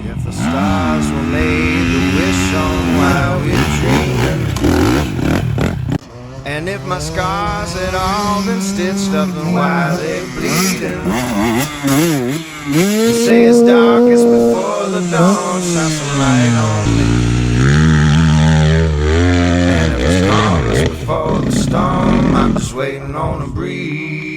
If the stars were made to wish on while we're dreaming, and if my scars had all been stitched up and while they're bleeding, you say it's darkest before the dawn, shine some light on me. And if it's calmest before the storm, I'm just waiting on a breeze.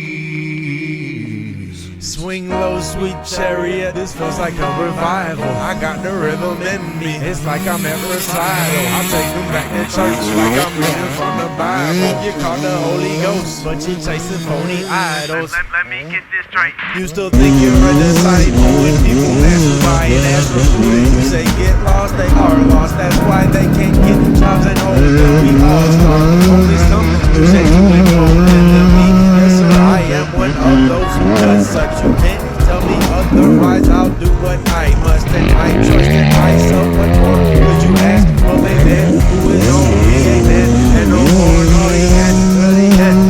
Swing low, sweet chariot, this feels like a revival. I got the rhythm in me, it's like I'm at recital. I take them back to church like I'm reading from the Bible. You call the Holy Ghost, but you chasing phony idols. Let me get this straight. You still think you're a disciple when people ask you why and ask you who. You say get lost, they are lost. That's why they can't get jobs and hold them. We all start only something to change you and hold enemy. Yes sir, I am one of those who does such. You can't tell me otherwise. I'll do what I must, and I trust in myself. What more could you ask? Well, baby, who is on me? Amen. And no more, no, he had,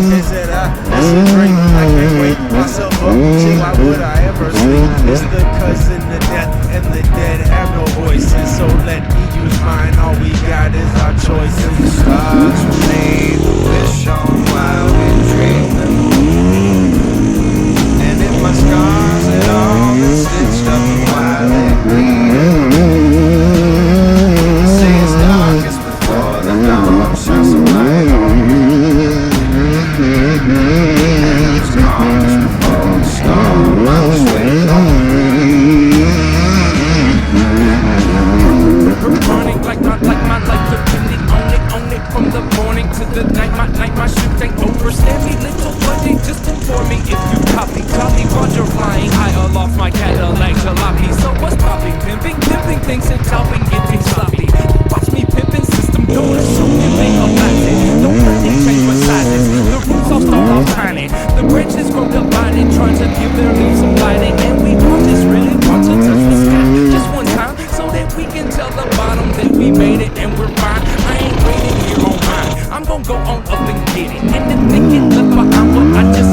they said that's a dream. I can't wake myself up. See, why would I ever sleep? It's the cousin, the death, and the dead have no voices. So let me use mine. All we got is our choices. The stars were made to wish on while we're dreaming, and if my scars had all been stitched up and while they're bleeding, say it's darkest before the dawn, shine some light on me. And it's calmest before the storm, I'm just waiting on a breeze. Running like my life depending on it from the morning to the night. My shift ain't over. Stand me little buddy, just inform me if you copy. Roger flying high aloft my Cadillac jalopy. So what's popping? Pimping things and chopping, getting sloppy. Watch me pimping system doing so pimping a blasting. Don't let it change my sizes. The roots all start off tiny. The branches grow up binding, trying to give their leaves some lighting. And we all just really want to touch the sky just one time, so that we can tell the bottom that we made it and we're fine. I ain't waiting here on mine. I'm gonna go on up and get it. And if they get left behind, well, I just